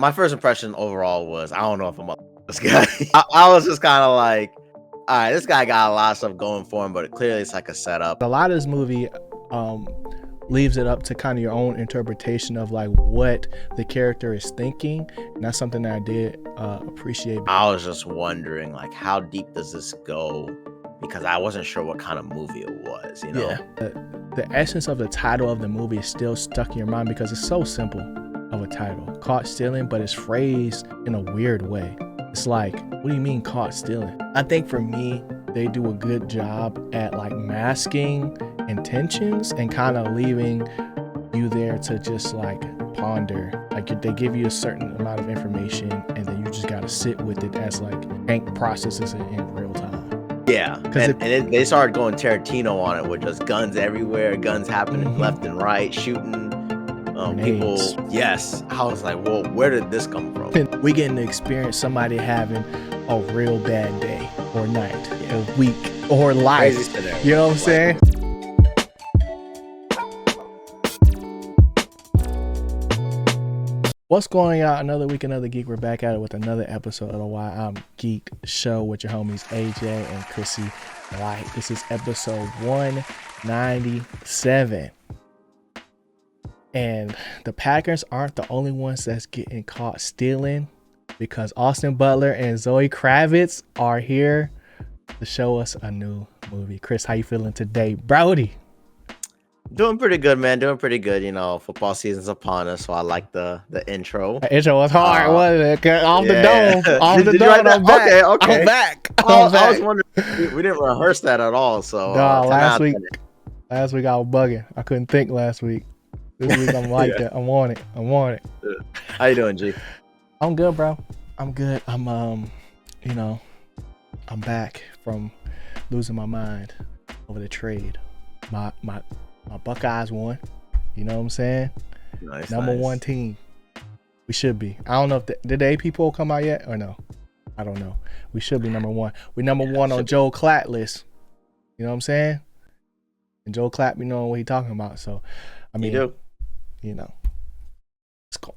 My first impression overall was, I don't know if I'm up to this guy. I was just kind of like, all right, this guy got a lot of stuff going for him, but clearly it's like a setup. A lot of this movie leaves it up to kind of your own interpretation of like what the character is thinking, and that's something that I did appreciate. I was just wondering, like, how deep does this go? Because I wasn't sure what kind of movie it was, you know? Yeah. The essence of the title of the movie is still stuck in your mind because it's so simple of a title. Caught stealing, but it's phrased in a weird way. It's like, what do you mean caught stealing? I think for me, they do a good job at like masking intentions and kind of leaving you there to just like ponder. Like they give you a certain amount of information and then you just got to sit with it as like Hank processes it in real time. Yeah, and they started going Tarantino on it with just guns everywhere, guns happening left and right, shooting people. Yes, I was like, well, where did this come from? We getting to experience somebody having a real bad day or night or week or life. You know what I'm saying? What's going on? Another week, another geek. We're back at it with another episode of the Why I'm Geek show with your homies AJ and ChrisyLite. This is episode 197. And the Packers aren't the only ones that's getting caught stealing, because Austin Butler and Zoe Kravitz are here to show us a new movie. Chris, how you feeling today, Brody? Doing pretty good, man. Doing pretty good. You know, football season's upon us, so I like the intro. The intro was hard, wasn't it? Off the dome. Off the Did dome. I'm back. Okay. I'm back. I was wondering, we didn't rehearse that at all. So last week I was bugging. I couldn't think last week. This week I'm like that. I want it. How you doing, G? I'm good, bro. I'm good. I'm I'm back from losing my mind over the trade. My Buckeyes won. You know what I'm saying? Nice. Number one team. We should be. I don't know if did the AP poll come out yet or no? I don't know. We should be number one. We number one on Joe Klatt list. You know what I'm saying? And Joe Klatt, you know what he's talking about. So, I mean, you know,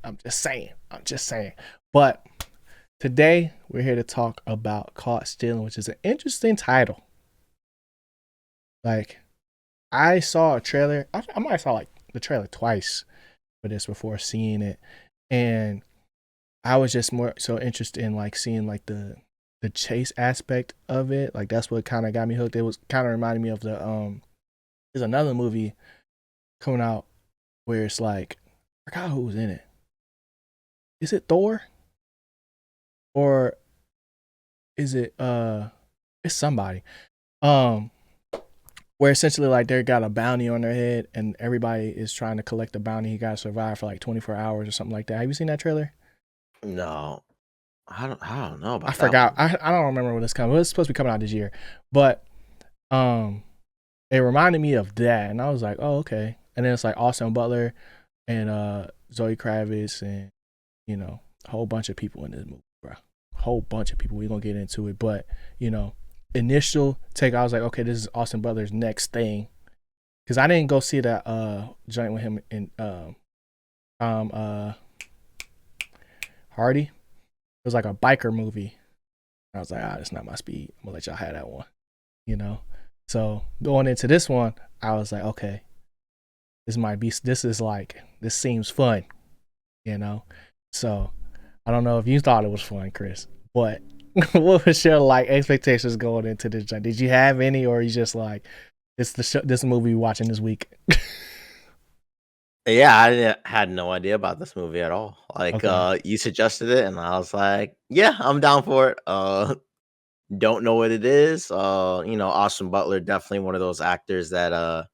I'm just saying. But today we're here to talk about Caught Stealing, which is an interesting title. Like, I saw a trailer. I might have saw like the trailer twice for this before seeing it, and I was just more so interested in like seeing like the chase aspect of it. Like that's what kind of got me hooked. It was kind of reminding me of the there's another movie coming out where it's like, I forgot who was in it. Is it Thor? Or is it it's somebody. Where essentially like they got a bounty on their head and everybody is trying to collect the bounty. You gotta survive for like 24 hours or something like that. Have you seen that trailer? No. I don't know about I forgot. I don't remember when it's coming. It was supposed to be coming out this year. But it reminded me of that, and I was like, oh, okay. And then it's like Austin Butler and Zoe Kravitz and, you know, a whole bunch of people in this movie, bro. A whole bunch of people. We're gonna get into it. But, you know, initial take, I was like, okay, this is Austin Butler's next thing, because I didn't go see that joint with him in Hardy. It was like a biker movie. I was like, that's not my speed. I'm gonna let y'all have that one, you know. So going into this one, I was like, okay, this seems fun, you know. So I don't know if you thought it was fun, Chris, but what was your like expectations going into this? Did you have any, or you just like this movie watching this week? Yeah, I had no idea about this movie at all. Like, you suggested it, and I was like, yeah, I'm down for it. Don't know what it is. You know, Austin Butler, definitely one of those actors that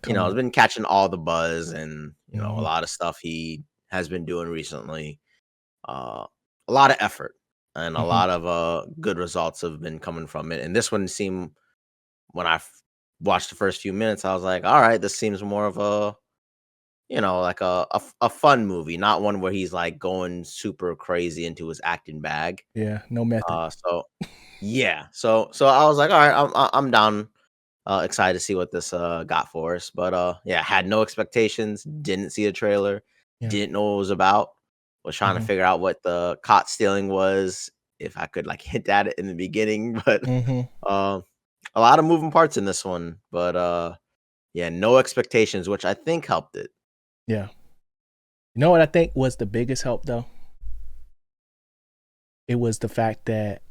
you know, has been catching all the buzz, and you know, a lot of stuff he has been doing recently. A lot of effort and a lot of good results have been coming from it. And this one seemed, when I watched the first few minutes, I was like, all right, this seems more of a, you know, like a fun movie, not one where he's like going super crazy into his acting bag. Yeah, no method. So I was like, all right, I'm down. Excited to see what this got for us. But yeah, had no expectations. Didn't see a trailer. Yeah. Didn't know what it was about. Was trying to Mhm. figure out what the caught stealing was, if I could like hint at it in the beginning, but Mhm. um, a lot of moving parts in this one. But yeah, no expectations, which I think helped it. Yeah. You know what I think was the biggest help though? It was the fact that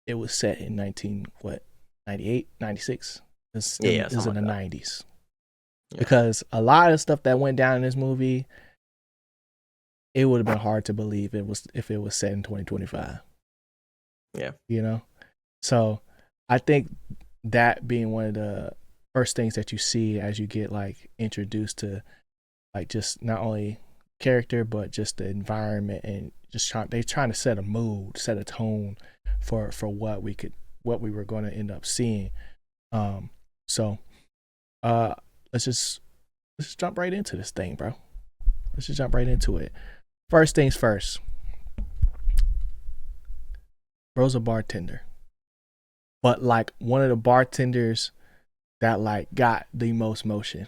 it was set in 98, 96. Yeah, yeah, It was something in like the that. 90s. Yeah, Because a lot of stuff that went down in this movie, it would have been hard to believe if it was set in 2025. yeah, You know? So I think that being one of the first things that you see as you get like introduced to like just not only character but just the environment, and just they're trying to set a mood, set a tone for what we were going to end up seeing. So uh let's just jump right into this thing, bro. Let's just jump right into it. First things first. Bro's a bartender, but like one of the bartenders that like got the most motion.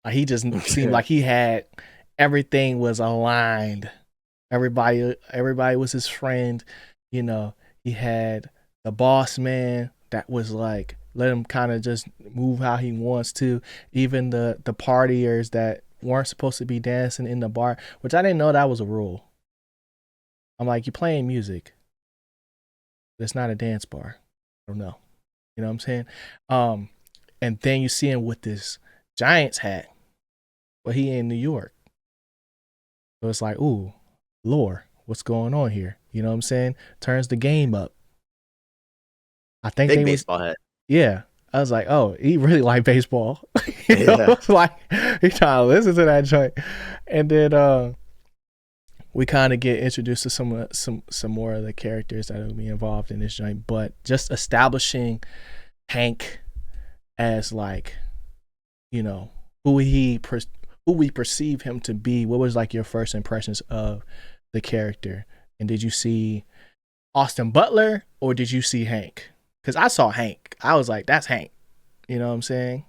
Like he just seemed like he had everything was aligned. Everybody was his friend. You know, he had the boss man that was like let him kind of just move how he wants to. Even the partiers that weren't supposed to be dancing in the bar, which I didn't know that was a rule. I'm like, you're playing music. It's not a dance bar. I don't know. You know what I'm saying? And then you see him with this Giants hat, but he in New York. So it's like, ooh, lore, what's going on here? You know what I'm saying? Turns the game up. I think big they was, baseball head. yeah. I was like, oh, he really like baseball. You know, Yeah, it's like he trying to listen to that joint. And then we kind of get introduced to some more of the characters that will be involved in this joint, but just establishing Hank as like, you know, who we perceive him to be. What was like your first impressions of the character? And did you see Austin Butler or did you see Hank? Because I saw Hank. I was like, that's Hank. You know what I'm saying?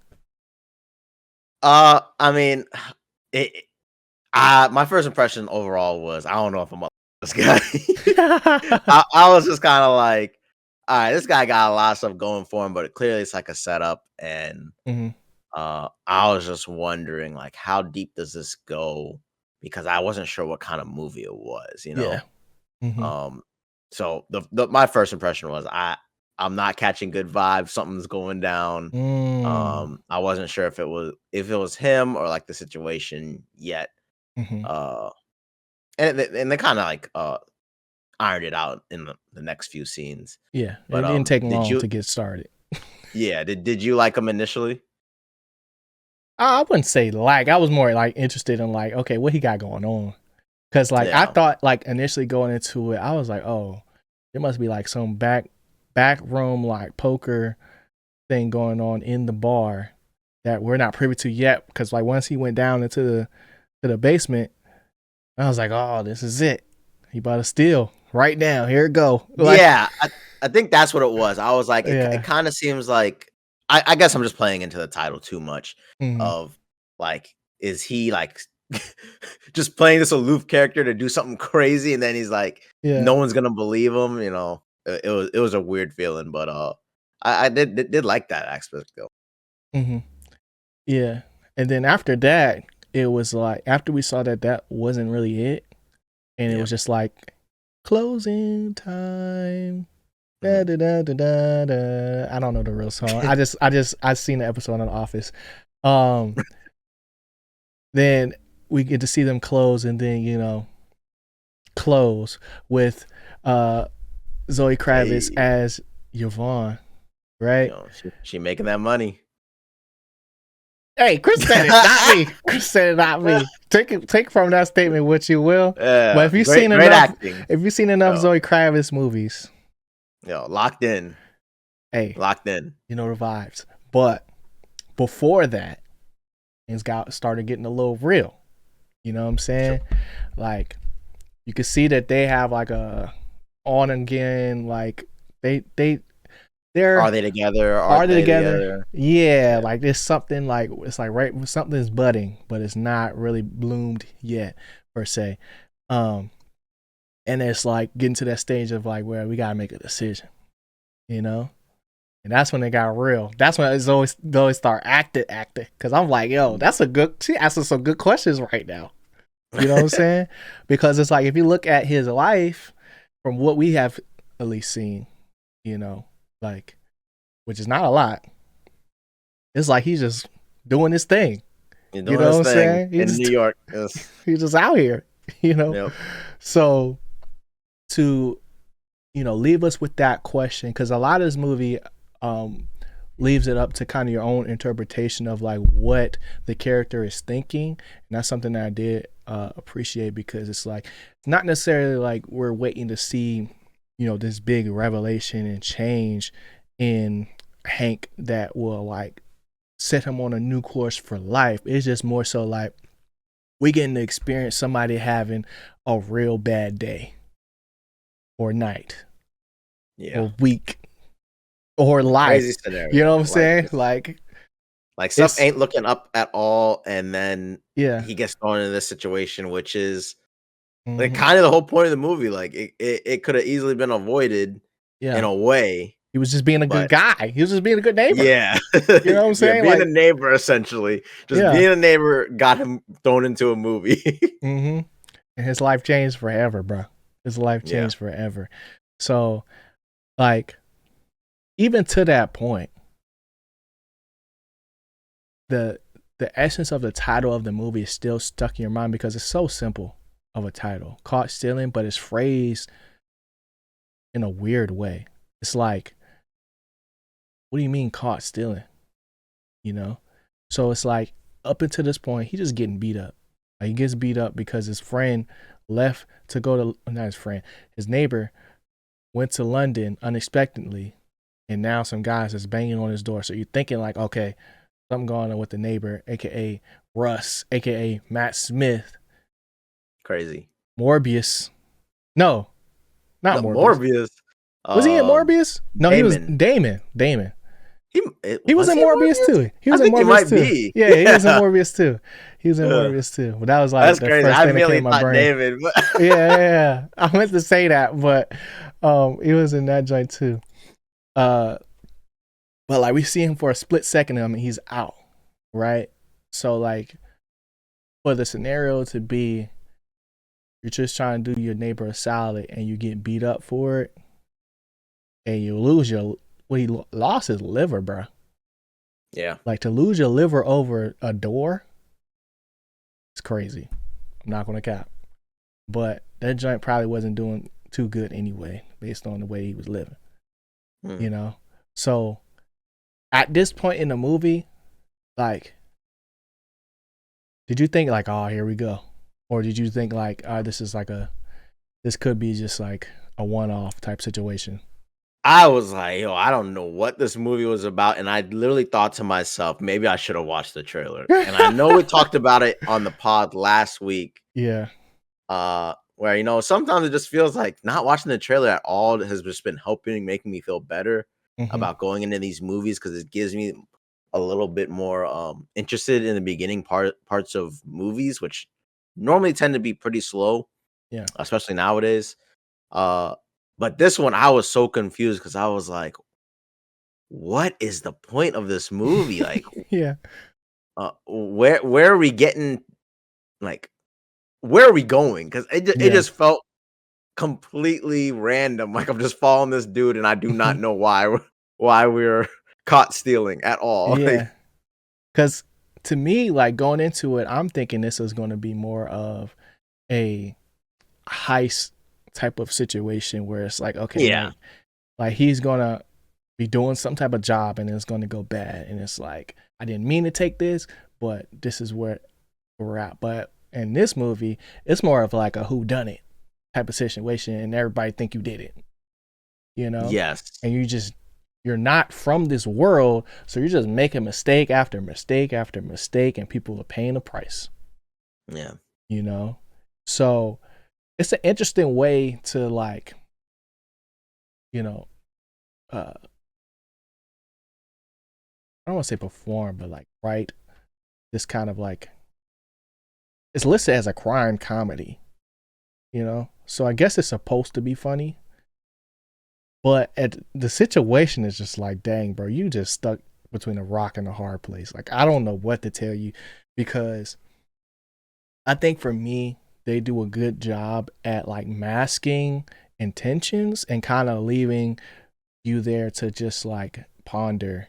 I mean, it. My first impression overall was I don't know if I'm up this guy. I was just kind of like, all right, this guy got a lot of stuff going for him, but clearly it's like a setup, and Mhm. I was just wondering like how deep does this go, because I wasn't sure what kind of movie it was, you Yeah. know. Mhm. Um, so my first impression was I'm not catching good vibes. Something's going down. Mm. I wasn't sure if it was him or like the situation yet. Mhm. Uh, and they kind of like ironed it out in the next few scenes. Yeah. It But didn't take did long you? to get started. Yeah, did you like him initially? I wouldn't say like. I was more like interested in like, okay, what he got going on. Cause like I Yeah, thought like initially going into it, I was like, oh, there must be like some back room like poker thing going on in the bar that we're not privy to yet. Because like once he went down into the basement, I was like, oh, this is it. He about to steal right now. Here it go. Like, yeah. I think that's what it was. I was like, it yeah. kind of seems like I guess I'm just playing into the title too much. Mhm. Of like, is he like just playing this aloof character to do something crazy, and then he's like, Yeah. no one's gonna believe him. You know, it was a weird feeling, but I did like that aspect though. Mhm. Yeah. And then after that, it was like after we saw that that wasn't really it, and it Yeah. was just like closing time. Da, Mhm. da, da, da, da, da. I don't know the real song. I seen the episode on The Office. Um, then we get to see them close, and then close with uh Zoe Kravitz Hey, as Yvonne, right? she making that money. Hey, Chris said it, not me. Chris said it, not me. Take from that statement what you will. But Yeah, great acting. if you've seen enough Yo, Zoe Kravitz movies, locked in, hey, locked in. you know the vibes. But before that, things got started getting a little real. You know what I'm Sure. saying? Like you can see that they have like a on again, like they're Are they together? are Aren't they they together? together? Yeah, Yeah. like there's something like it's like right something's budding, but it's not really bloomed yet per se. Um And it's like getting to that stage of like where we gotta make a decision, you know? And that's when it got real. That's when it's always they always start acting. Cause I'm like, yo, that's a good she asking some good questions right now. You know what I'm saying? Because it's like if you look at his life from what we have at least seen, you know, like which is not a lot, it's like he's just doing his thing. You're You doing know what this I'm thing saying? in New York. Yes. He's just out here, you know? Yep. So to leave us with that question, because a lot of this movie leaves it up to kind of your own interpretation of like what the character is thinking, and that's something that I did appreciate, because it's like not necessarily like we're waiting to see this big revelation and change in Hank that will like set him on a new course for life. It's just more so like we getting to experience somebody having a real bad day or night Yeah. or week or life. Crazy You know scenario. what I'm saying? Like stuff It's ain't looking up at all, and then yeah. he gets thrown in this situation, which is like Hmm. kind of the whole point of the movie. Like it could have easily been avoided in Yeah. a way, He was just being a good but guy. He was just being a good neighbor. yeah, You know what I'm yeah, saying? being a Like, neighbor essentially, just yeah. being a neighbor got him thrown into a movie. Hmm. And his life changed forever, bro. His life Yeah, changed forever. So, like, even to that point, the the essence of the title of the movie is still stuck in your mind because it's so simple of a title, caught stealing, but it's phrased in a weird way. It's like, what do you mean caught stealing? You know? So it's like up until this point, he just getting beat up. Like he gets beat up because his friend left to go to not his friend, his neighbor went to London unexpectedly, and now some guys is banging on his door. So you're thinking like, okay, something going on with the neighbor, aka Russ, aka Matt Smith, crazy. Morbius. No, not No, Morbius. Morbius. Was he in Morbius? No, he was Damon. Damon. Damon. He was Was in he in Morbius Morbius? too. He I was in think he Morbius might too. be. Yeah, he was in Yeah. Morbius too. He was in Ugh, Morbius too. But that was like that's the crazy. first I thing that came immediately in my thought brain. David, but Yeah. I meant to say that, but he was in that joint too. Uh, but like we see him for a split second, and I mean he's out, right? So like for the scenario to be, you're just trying to do your neighbor a solid, and you get beat up for it, and you lose your he lost his liver, bro. yeah. Like to lose your liver over a door, it's crazy. I'm not gonna cap. But that joint probably wasn't doing too good anyway, based on the way he was living. Hmm. You know? So at this point in the movie, like, did you think like, oh, here we go? Or did you think like, this could be just like a one-off type situation? I was like, yo, I don't know what this movie was about. And I literally thought to myself, maybe I should have watched the trailer. And I know we talked about it on the pod last week. Yeah. Where sometimes it just feels like not watching the trailer at all has just been helping making me feel better Mm-hmm. about going into these movies, because it gives me a little bit more interested in the beginning parts of movies, which normally tend to be pretty slow, Yeah. especially nowadays. But this one I was so confused because I was like, what is the point of this movie? Like, Yeah. where are we getting, like, where are we going? Because it Yeah. just felt completely random. Like I'm just following this dude, and I do not know why we're caught stealing at all. Yeah. Like, Because to me, like going into it, I'm thinking this is going to be more of a heist type of situation where it's like, okay, yeah, like he's gonna be doing some type of job and it's gonna go bad, and it's like I didn't mean to take this, but this is where we're at. But in this movie, it's more of like a who done it type of situation, and everybody think you did it, yes, and you're not from this world, so you're just making mistake after mistake after mistake, and people are paying the price, yeah, you know. So it's an interesting way to like, you know, I don't want to say perform, but like write this kind of like, it's listed as a crime comedy, you know. So I guess it's supposed to be funny, but the situation is just like, dang, bro, you just stuck between a rock and a hard place. Like I don't know what to tell you because I think for me, they do a good job at like masking intentions and kind of leaving you there to just like ponder.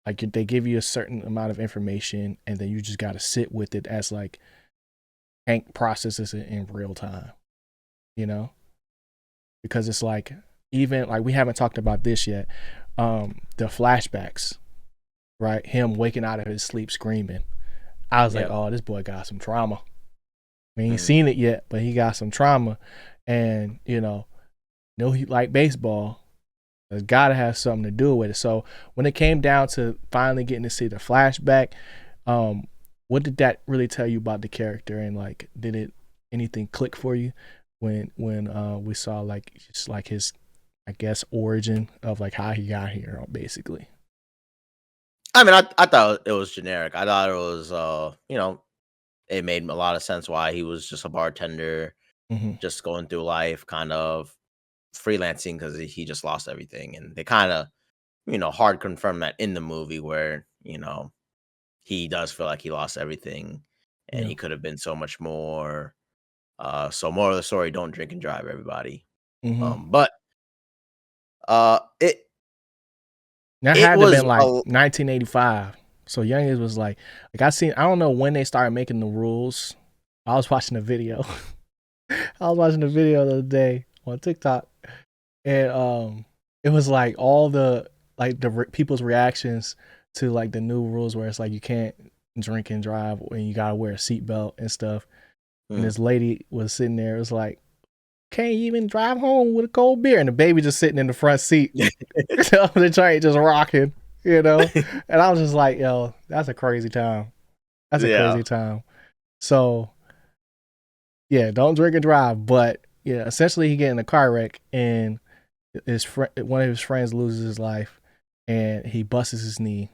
Like they give you a certain amount of information and then you just got to sit with it as like Hank processes it in real time, you know? Because it's like, even like we haven't talked about this yet. The flashbacks, right? Him waking out of his sleep screaming. I was like, Yep. oh, this boy got some trauma. We ain't Mhm. seen it yet, but he got some trauma. And, know he like baseball. It's got to have something to do with it. So when it came down to finally getting to see the flashback, um, what did that really tell you about the character? And like, did it anything click for you when we saw like just like his, I guess, origin of like how he got here, basically? I mean, I thought it was generic. I thought it was, it made a lot of sense why he was just a bartender, Mm-hmm. just going through life, kind of freelancing because he just lost everything, and they kind of, hard confirm that in the movie where he does feel like he lost everything, and Yeah. he could have been so much more. So more of the story: don't drink and drive, everybody. Mm-hmm. But it That it had to was been a like 1985. So Youngins was like I seen. I don't know when they started making the rules. I was watching a video. I was watching a video the other day on TikTok, and it was like all the like people's reactions to like the new rules where it's like you can't drink and drive and you gotta wear a seatbelt and stuff. And mm, this lady was sitting there. It was like, can't even drive home with a cold beer, and the baby just sitting in the front seat. The train just rocking, you know. And I was just like, yo, that's a crazy time. That's a yeah. crazy time. So yeah, don't drink and drive. But yeah, essentially he get in a car wreck and one of his friends loses his life and he busts his knee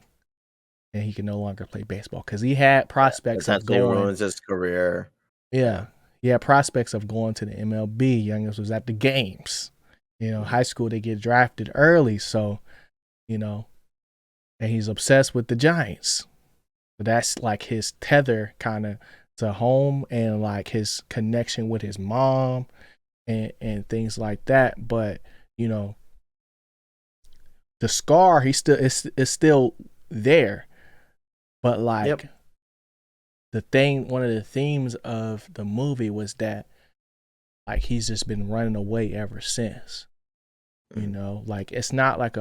and he can no longer play baseball because he had Yeah, prospects of essentially going. ruins his career. Yeah. Yeah, he had prospects of going to the MLB. Youngest was at the games. Mhm. High school they get drafted early, so you know, and he's obsessed with the Giants. So that's like his tether kind of to home and like his connection with his mom and things like that. But you know, the scar he still is still there. But Yep. like one of the themes of the movie was that like he's just been running away ever since. Mhm. Like it's not like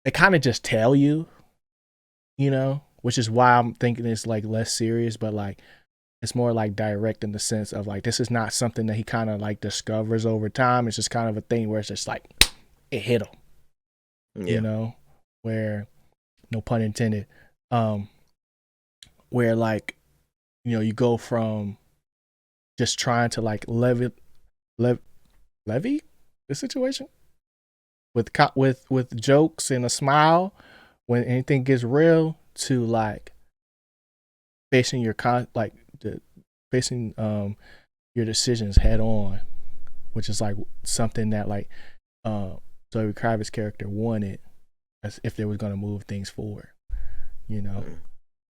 they kind of just tell you, which is why I'm thinking it's like less serious, but like it's more like direct in the sense of like this is not something that he kind of like discovers over time. It's just kind of a thing where it's just like it hit him, you Yeah. know, where no pun intended, um, where like you go from just trying to like lev- levy the situation with jokes and a smile when anything gets real to like facing like the facing your decisions head on, which is like something that like uh Zoe Kravitz's character wanted as if they was gonna move things forward, you know. Mhm.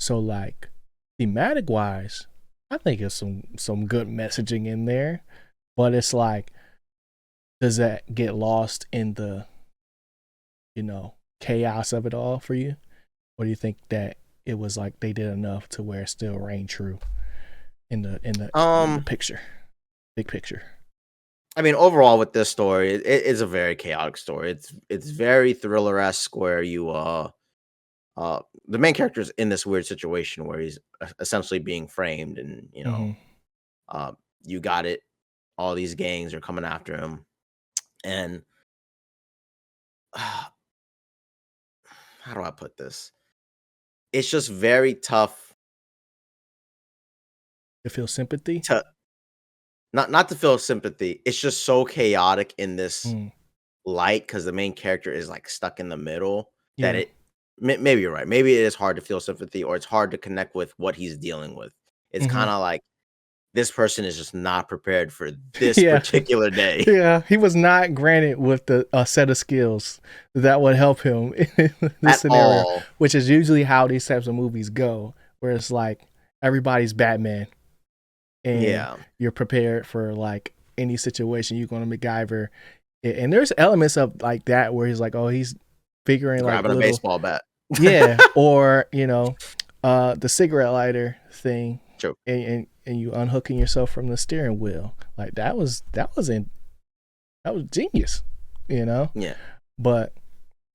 So like thematic wise, I think there's some good messaging in there, but it's like, does that get lost in the chaos of it all for you, or do you think that it was like they did enough to where it still reigned true in the Um, picture, big picture? I mean, overall with this story, it is a very chaotic story. It's very thriller-esque where uh the main character is in this weird situation where he's essentially being framed, and Mm-hmm. uh you got it, all these gangs are coming after him, and how do I put this? It's just very tough To feel sympathy. to not to feel sympathy. It's just so chaotic in this Mm. light because the main character is like stuck in the middle that Yeah. maybe you're right. Maybe it is hard to feel sympathy or it's hard to connect with what he's dealing with. It's Mm-hmm. kind of like this person is just not prepared for this Yeah. particular day. Yeah, he was not granted with the a set of skills that would help him in this At scenario, all. which is usually how these types of movies go, where it's like everybody's Batman and Yeah. you're prepared for like any situation. You're going to MacGyver, and there's elements of like that where he's like, oh, he's figuring like Grabbing a little, baseball bat. yeah, or the cigarette lighter thing, True. and you unhooking yourself from the steering wheel. Like that was genius, Yeah. But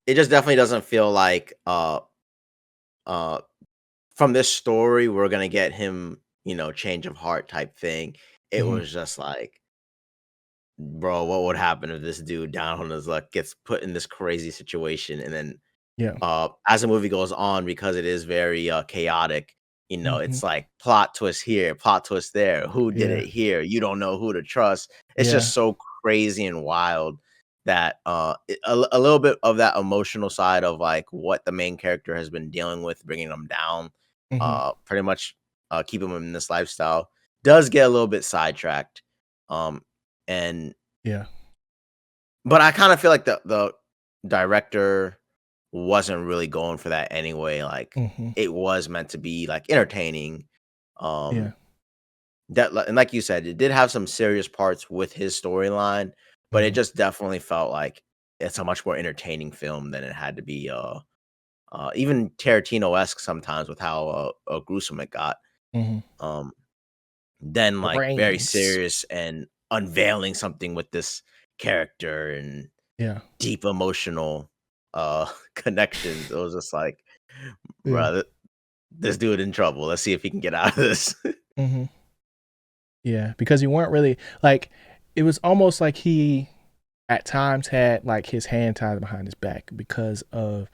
It just definitely doesn't feel like from this story we're gonna get him, change of heart type thing. It mhm, was just like, bro, what would happen if this dude down on his luck gets put in this crazy situation, and then yeah, as the movie goes on, because it is very chaotic, mhm, it's like plot twist here, plot twist there, who did yeah, it here, you don't know who to trust. It's yeah, just so crazy and wild that a little bit of that emotional side of like what the main character has been dealing with, bringing them down, mhm, pretty much keeping them in this lifestyle, does get a little bit sidetracked. Um and yeah, but I kind of feel like the director wasn't really going for that anyway. Like, mhm, it was meant to be like entertaining. yeah, Um, and like you said, it did have some serious parts with his storyline, but it mhm, just definitely felt like it's a much more entertaining film than it had to be. Even Tarantino-esque sometimes with how gruesome it got. mhm. Um, then like very Brains, serious and unveiling something with this character and yeah, deep emotional connections. It was just like, yeah, bro, this dude in trouble. Let's see if he can get out of this. mhm, yeah. Because you weren't really like, it was almost like he at times had like his hand tied behind his back because of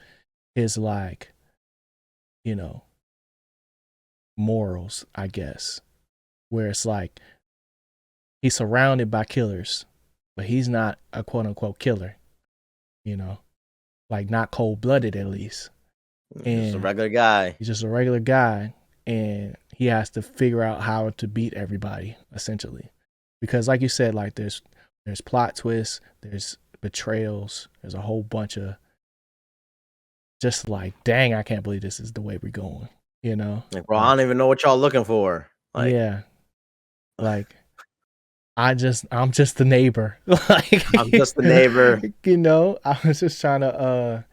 his like you know morals, I guess, where it's like he's surrounded by killers, but he's not a quote unquote killer, you know, like not cold blooded at least. Just a And regular guy. he's just a regular guy, and he has to figure out how to beat everybody essentially, because like you said, like there's plot twists, there's betrayals, there's a whole bunch of just like, dang, I can't believe this is the way we're going, you know, Like, bro, I don't like even know what y'all looking for. Like, yeah, like I'm just the neighbor. Like I'm just the neighbor. I was just trying to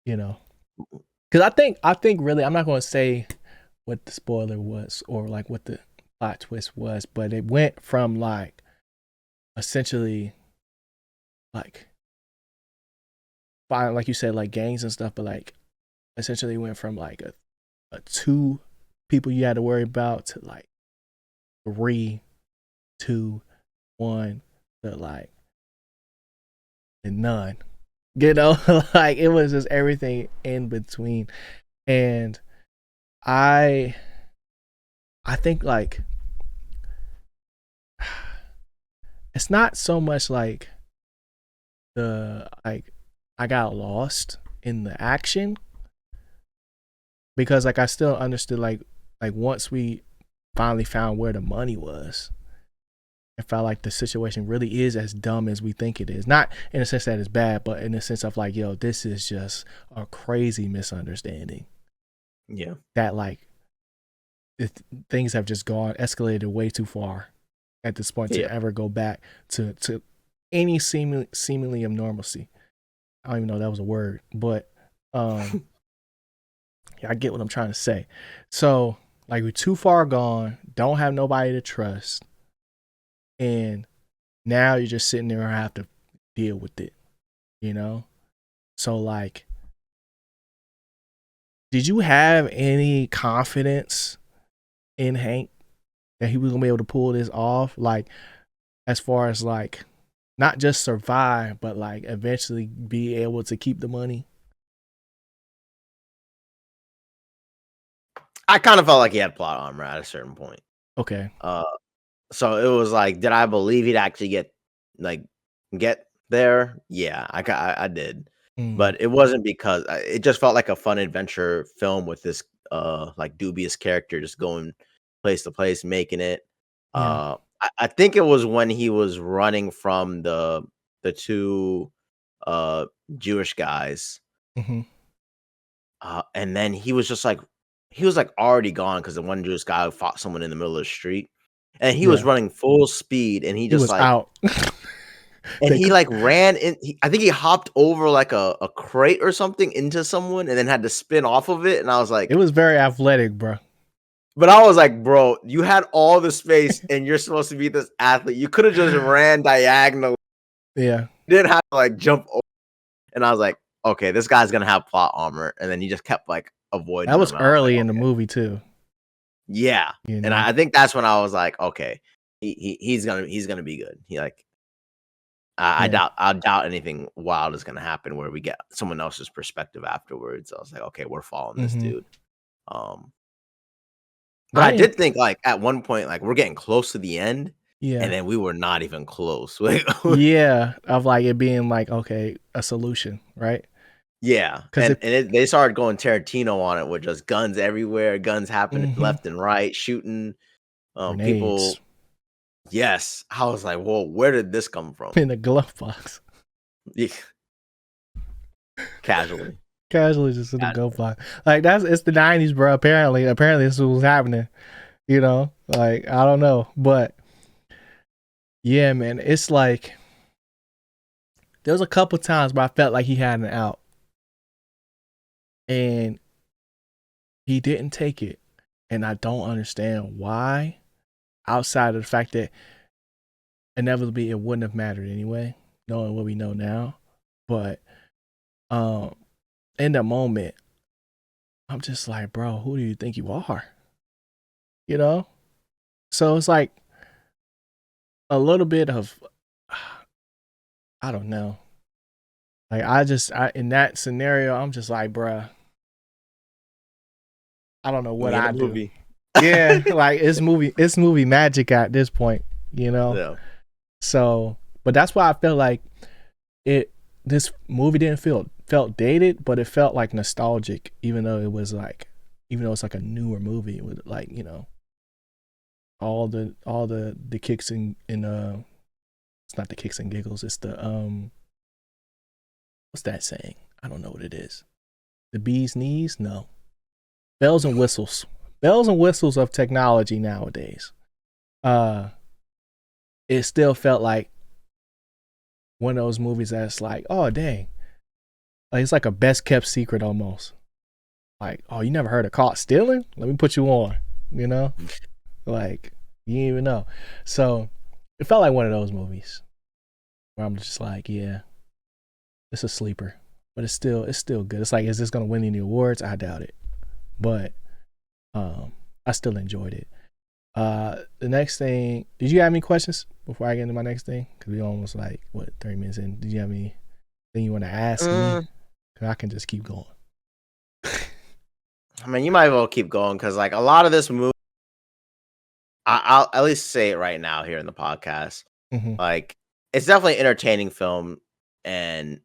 you know, cuz I think really I'm not going to say what the spoiler was or like what the plot twist was, but it went from like essentially like like you said like gangs and stuff, but like essentially went from like a two people you had to worry about to like three, two, one, to like and none. Like it was just everything in between. And I I think like it's not so much like the like I got lost in the action because like I still understood like once we finally found where the money was, I felt like the situation really is as dumb as we think it is. Not in the sense that it's bad, but in the sense of like, yo, this is just a crazy misunderstanding Yeah. that like it, things have just gone escalated way too far at this point Yeah. to ever go back to any seemingly of normalcy. I don't even know if that was a word, but yeah, I get what I'm trying to say. So like we're too far gone, don't have nobody to trust, and now you're just sitting there and have to deal with it, you know? So like, did you have any confidence in Hank that he was gonna be able to pull this off? Like, as far as like not just survive, but like eventually be able to keep the money? I kind of felt like he had plot armor at a certain point. Okay. Uh, so it was like, did I believe he'd actually like get there? Yeah, I did, Mm, but it wasn't because it just felt like a fun adventure film with this like dubious character just going place to place, making it. Yeah. I think it was when he was running from the 2, uh, Jewish guys, Mhm. and then he was, like, already gone because the one Jewish guy fought someone in the middle of the street, and he was Yeah. running full speed, and he He just, was like out. and They he, cou like, ran in I think he hopped over, like, a crate or something into someone and then had to spin off of it, and I was It like was very athletic, bro. but I was like, "Bro, you had all the space, and you're supposed to be this athlete. You coulda just ran diagonal. Yeah. You didn't have to, like, jump o" and I was like, "Okay, this guy's gonna have plot armor," and then he just kept, like, avoiding That them, was and I was like, early in the "Okay." movie too, Yeah, you and know? I think that's when I was like, "Okay, he's gonna be good." He, like Yeah. I doubt anything wild is gonna happen where we get someone else's perspective afterwards. I was like, "Okay, we're following this Mhm. dude." Um, but I I didn't did think, like, at one point, like, we're getting close to the end, and Yeah. then we were not even close. Like Yeah, of, like, it being, like, okay, a solution, right? yeah, 'Cause it they started going Tarantino on it with just guns everywhere, guns happening Mhm. left and right, shooting, people Grenades yes. I was like, "Whoa, where did this come from?" in the glove box. Yeah, casually, Casually just in the glove casually. box. Like, it's the '90s, bro, apparently this is what was happening, you know? Like, I don't know, but yeah, man, it's like there was a couple times where I felt like he had an out, and he didn't take it, and I don't understand why, outside of the fact that inevitably it wouldn't have mattered anyway, knowing what we know now. But um in the moment, I'm just like, bro, who do you think you are? You know? So it's like a little bit of I don't know. Like I in that scenario, I'm just like, bruh, I don't know what We in a I do. movie. Yeah, like it's movie magic at this point, you know? Yeah. So but that's why I feel like it this movie didn't felt dated, but it felt like nostalgic, even though it's like a newer movie with like, all the kicks and it's not the kicks and giggles, it's the what's that saying? I don't know what it is. The bee's knees? No. Bells and whistles. Bells and whistles of technology nowadays. Uh it still felt like one of those movies that's like, oh dang. Like it's like a best kept secret almost. Like, oh, you never heard of caught stealing? Let me put you on, you know? Like, you didn't even know. So it felt like one of those movies where I'm just like, yeah, it's a sleeper. But it's still good. It's like, is this gonna win any awards? I doubt it. But I still enjoyed it. The next thing, did you have any questions before I get into my next thing? Because we almost like 30 minutes in. Did you have anything you want to ask me? Mm, Because I can just keep going. I mean, you might as well keep going because, like, a lot of this movie I'll at least say it right now here in the podcast. Hmm. Like, it's definitely an entertaining film, and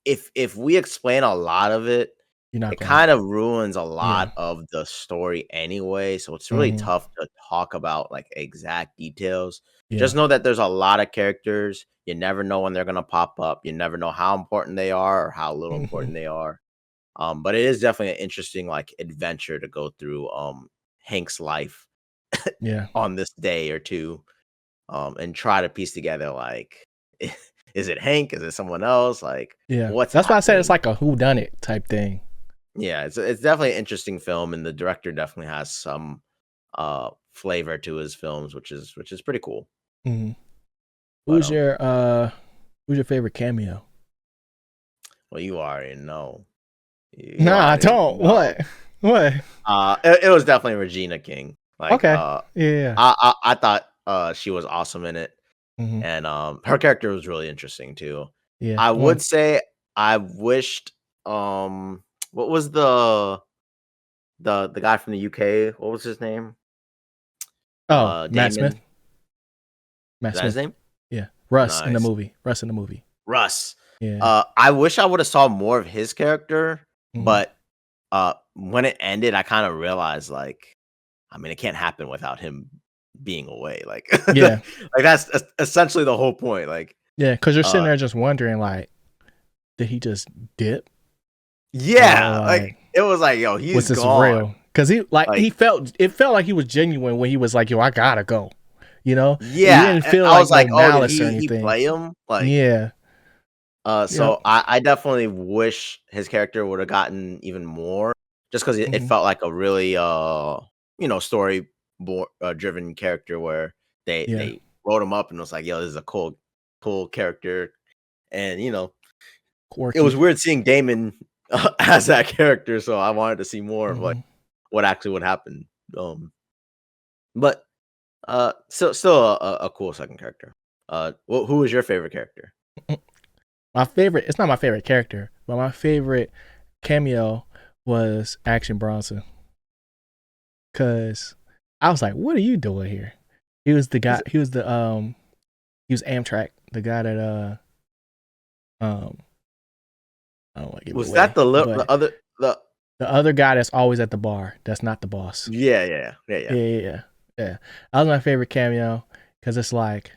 if we explain a lot of it, You're not it gonna, kind of ruins a yeah. lot of the story anyway, so it's really Hmm. tough to talk about, like, exact details. Yeah. Just know that there's a lot of characters. You never know when they're gonna pop up. You never know how important they are or how little Hmm. important they are. But it is definitely an interesting, like, adventure to go through, Hank's life Yeah. on this day or 2, and try to piece together, like, is it Hank? Is it someone else? Like, Yeah. what's That's why I said it's happening? like a who done it type thing. Yeah, it's definitely an interesting film, and the director definitely has some, flavor to his films, which is pretty cool. Hmm. But, Who's your who's your favorite cameo? well, you already know. You Nah, I already don't. know. What? What? It was definitely Regina King. Like, Okay. Yeah. I thought, she was awesome in it. Hmm. And, her character was really interesting too. Yeah. I One. would say I wished, what was the guy from the UK? What was his name? Oh, Matt Smith. Damon? Matt Is that his Smith. name? Yeah. Russ in the Nice. movie. Russ in the movie. Russ. Yeah. I wish I woulda saw more of his character, Hmm. but, when it ended, I kinda realized, like, I mean, it can't happen without him being away. Like, Yeah. like that's essentially the whole point. Like, Yeah, because you're sitting uh, there just wondering, like, did he just dip? Or yeah, like like, it was like, yo, was he's this gone. real? Because Like, it felt like he was genuine when he was like, yo, I gotta go. You know? You yeah, didn't feel I like was no like, oh, did malice or he anything. play him? Like, Yeah. Yep. so I definitely wish his character would have gotten even more, just because it Hmm. felt like a really story driven character where Yeah. they wrote him up and was like, yo, this is a cool character, and it was Quirky. weird seeing Damon as that character, so I wanted to see more of like Hmm. what actually would happen. But still a cool second character. Who was your favorite character? My favorite, it's not my favorite character, but my favorite cameo was Action Bronson. Cause I was like, what are you doing here? He was the guy, he was Amtrak, the guy that um I don't want to give it Was that away, the but other the the other guy that's always at the bar, that's not the boss. yeah. Yeah. That was my favorite cameo because it's like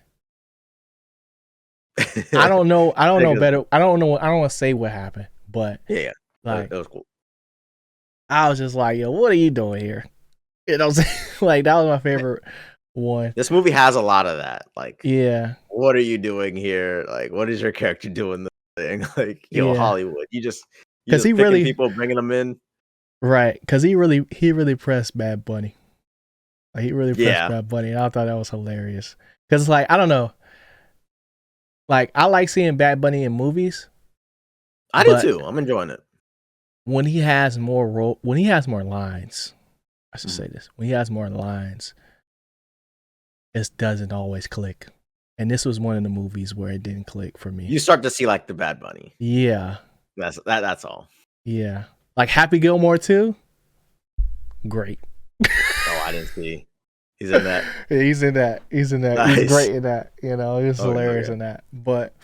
I don't know Because better. I don't want to say what happened, but yeah, like that was cool. I was just like, yo, what are you doing here? You know what I'm saying? Like that was my favorite one. This movie has a lot of that. Like, Yeah, what are you doing here? Like, what is your character doing this thing? Like, yo, yeah. Hollywood, you Cause he just picking really people, bringing them in. right. Cause he really pressed Bad Bunny. Like he really pressed Yeah, Bad Bunny, and I thought that was hilarious. Cause it's like I don't know. Like I like seeing Bad Bunny in movies, I do but too. I'm enjoying it. when he has more lines, I should Mhm. say this. When he has more lines, it doesn't always click. And this was one of the movies where it didn't click for me. You start to see like the Bad Bunny. Yeah. That's all. Yeah. Like Happy Gilmore too? Great. Oh, I didn't see. He's in that. Yeah, he's in that. He's in that. He's Nice. great in that. You know, he was Oh, no, hilarious yeah. in that. But,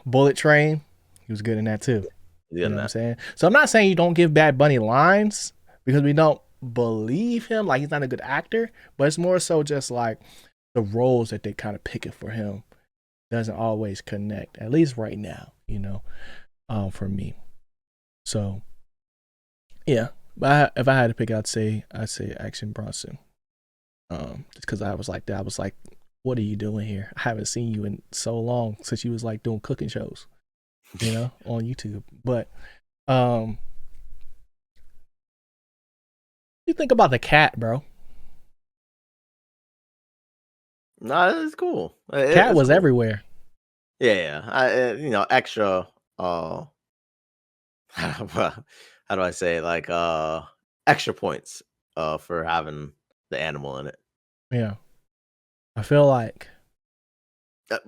Bullet Train, he was good in that too. He's You in know what I'm that. saying? So I'm not saying you don't give Bad Bunny lines because we don't believe him, like he's not a good actor, but it's more so just like the roles that they kind of pick it for him doesn't always connect, at least right now, for me. So yeah, but if I had to pick, I'd say Action Bronson. Just because I was like that, I was like, what are you doing here? I haven't seen you in so long since you was like doing cooking shows, on YouTube. But what do you think about the cat, bro? No, it's cool. Cat It's was cool. everywhere. Yeah. Extra. How do I say, like, extra points for having the animal in it. Yeah, I feel like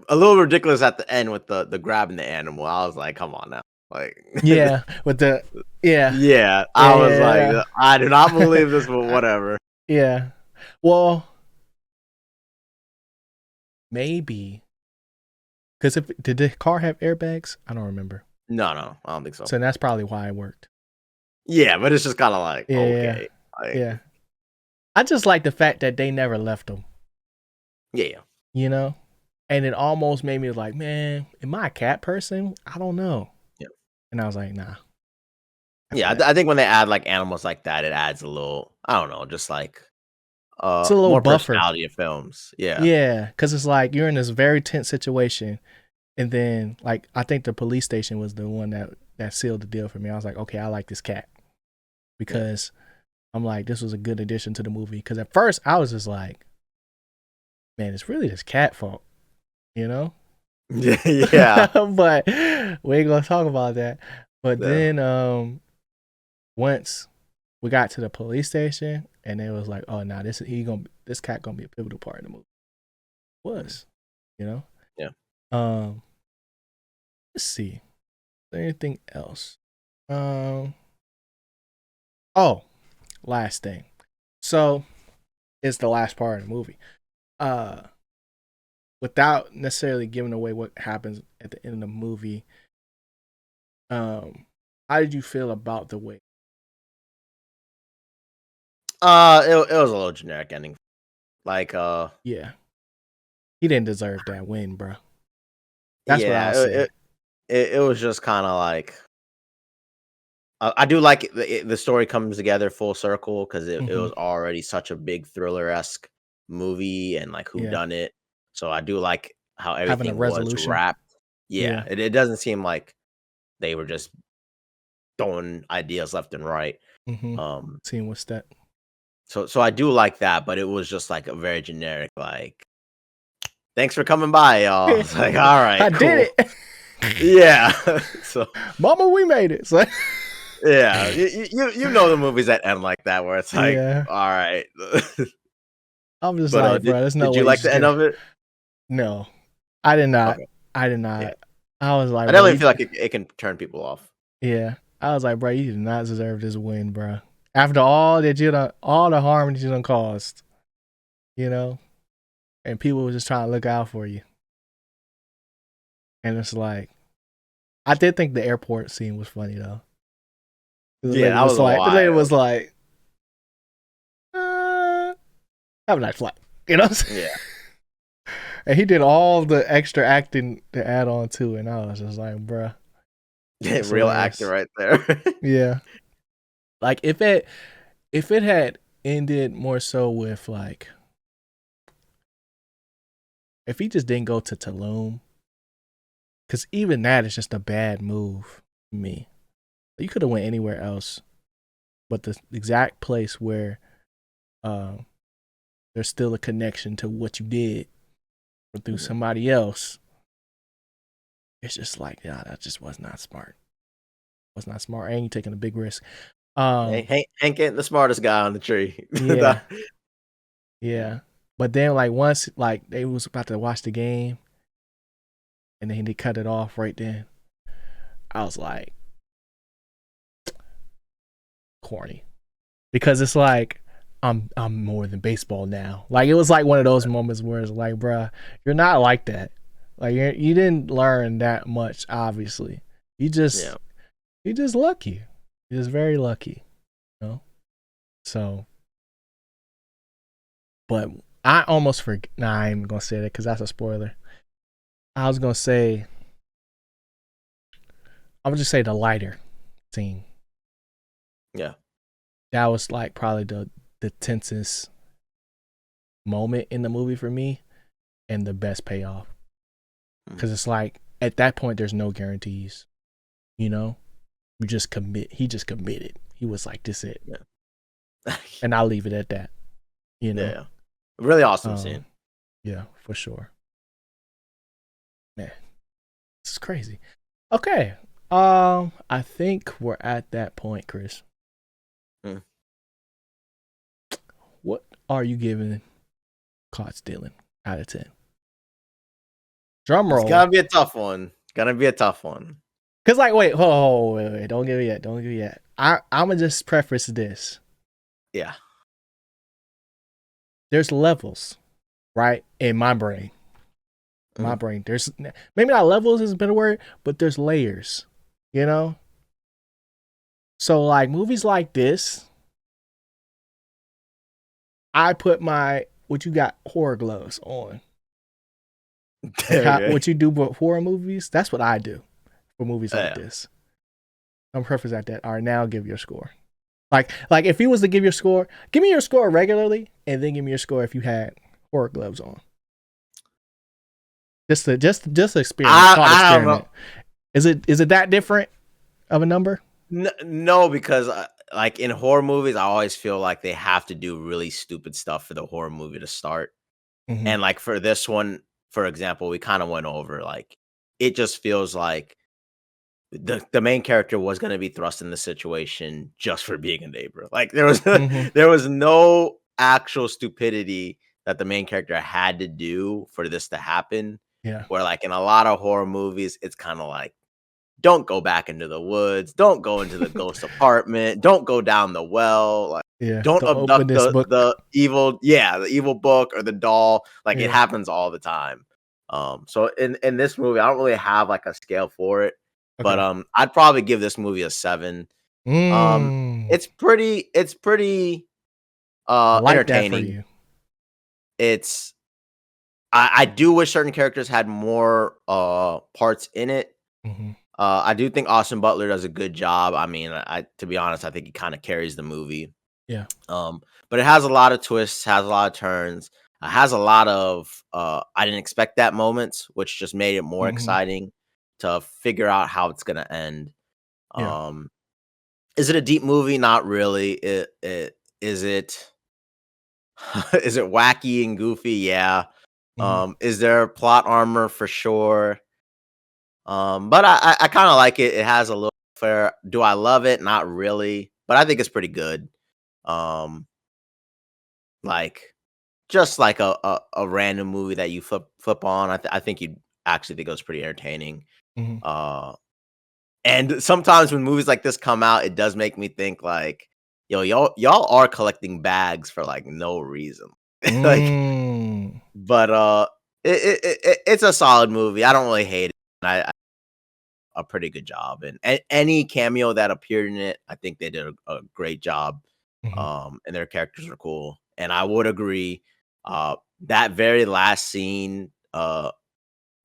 A little ridiculous at the end with the grabbing the animal. I was like, come on now. Like, yeah, with the yeah, yeah, I was like, yeah, I do not believe this, but whatever. yeah. Well, maybe because if did the car have airbags? I don't remember. No, I don't think so. So that's probably why it worked. Yeah, but it's just kind of like, Yeah, okay, like, yeah. I just like the fact that they never left him. yeah, You know, and it almost made me like, man, am I a cat person? I don't know. yeah, And I was like, nah, after yeah. that. I think when they add like animals like that, it adds a little, I don't know, just like It's a little more buffer. personality of films. Yeah, Yeah, because it's like you're in this very tense situation, and then like I think the police station was the one that sealed the deal for me. I was like, okay, I like this cat yeah, because I'm like, this was a good addition to the movie. Because at first I was just like, man, it's really this cat fault, you know. yeah. But we ain't gonna talk about that. But Yeah. then once we got to the police station and it was like, oh nah, this cat gonna be a pivotal part of the movie. It Mm, was, you know? yeah. Um let's see. Is there anything else? Um oh, last thing. So it's the last part of the movie. Uh Without necessarily giving away what happens at the end of the movie, how did you feel about the way? It was a little generic ending. Like, Yeah, he didn't deserve that win, bro. That's what I'll yeah, say. it was just kind of like I do like the story comes together full circle because it Hmm. was already such a big thriller esque movie and like who Yeah, done it. So I do like how having a everything was resolution. wrapped. Yeah. Yeah, it doesn't seem like they were just throwing ideas left and right. Hmm. Um, Seeing what's that. so I do like that, but it was just like a very generic like, thanks for coming by, y'all. It's like, all I right, did cool. it, Yeah. So Mama. We made it. So, yeah, you know the movies that end like that where it's like, yeah, all right. I'm just But like, did bro, there's no did you way you like just the end gonna. of it? No, I did not. Okay, I did yeah. not. I was I like, bro, definitely you. feel like it can turn people off. Yeah, I was like, bro, you did not deserve this win, bro. After all that you done, all the harm that you done caused, you know, and people were just trying to look out for you, and it's like, I did think the airport scene was funny though. Yeah, that was a The lady while. was like, uh, have a nice flight, you know. Yeah. And he did all the extra acting to add on to it, and I was just like, bruh, that's Real actor hilarious. right there. Yeah, like if it had ended more so with like if he just didn't go to Tulum, because even that is just a bad move for me. You could have went anywhere else, but the exact place where um, there's still a connection to what you did or through Mhm. somebody else. It's just like, yeah, that just was not smart. Was not smart. And you taking a big risk. Hey, Um, Hank ain't the smartest guy on the tree. yeah, yeah. But then like once like they was about to watch the game and then they cut it off right then, I was like corny. Because it's like I'm more than baseball now. Like it was like one of those moments where it's like, bruh, you're not like that. Like you didn't learn that much, obviously. You Yeah. just you just lucky. You're just very lucky, you know? So but I almost forget. Nah, I ain't gonna say that because that's a spoiler. I was gonna say I would just say the lighter scene. Yeah. That was like probably the tensest moment in the movie for me and the best payoff. Mhm. Because it's like at that point there's no guarantees, you know. You just commit. He just committed. He was like, "This it," Yeah. and I'll leave it at that. You know. Yeah. Really awesome Um. scene. Yeah, for sure. Man, this is crazy. Okay. I think we're at that point, Chris. Mm. What are you giving Caught Stealing out of 10? Drum It's roll. gonna be a tough one. Gonna be a tough one. Cause like, wait, don't give it yet. Don't give it yet. I'ma just preface this. Yeah. There's levels, right? In my brain. My Mhm. brain. There's maybe not levels is a better word, but there's layers, you know? So like movies like this, I put my what you got horror gloves on. Like how Okay. what you do with horror movies, that's what I do for movies like Yeah. this. I'm preface at that. All right, now give your score. Like if you was to give your score, give me your score regularly, and then give me your score if you had horror gloves on. Just experiment. Thought I don't know. experiment. Is it that different of a number? No, because like in horror movies, I always feel like they have to do really stupid stuff for the horror movie to start. Mm-hmm. And like for this one, for example, we kind of went over like it just feels like the main character was going to be thrust in the situation just for being a neighbor. Like there was Mm-hmm. there was no actual stupidity that the main character had to do for this to happen. Yeah. Where like in a lot of horror movies, it's kind of like don't go back into the woods, don't go into the ghost apartment, don't go down the well, like Yeah. don't The open abduct this book. the evil book or the doll. Like it Yeah. happens all the time. So in this movie, I don't really have like a scale for it, but Okay. I'd probably give this movie a 7. Um, Mm. it's pretty I like that for entertaining. you. it's I do wish certain characters had more parts in it. Mhm. I do think Austin Butler does a good job. I mean, I to be honest, I think he kind of carries the movie. Yeah. Um, but it has a lot of twists, has a lot of turns, has a lot of I didn't expect that moments, which just made it more Mhm. exciting to figure out how it's gonna end. Yeah. Um, is it a deep movie? Not really. It is it is it wacky and goofy? Yeah. Mhm. Is there plot armor for sure? But I kind of like it. It has a little fair. Do I love it? Not really, but I think it's pretty good. Um, like just like a random movie that you flip on. I think you'd actually think it was pretty entertaining. Mhm. Uh, and sometimes when movies like this come out, it does make me think like, yo, y'all are collecting bags for like no reason. Like, Mm. but it's a solid movie. I don't really hate it. I a pretty good job, and any cameo that appeared in it, I think they did a great job. Mhm. And their characters are cool. And I would agree, that very last scene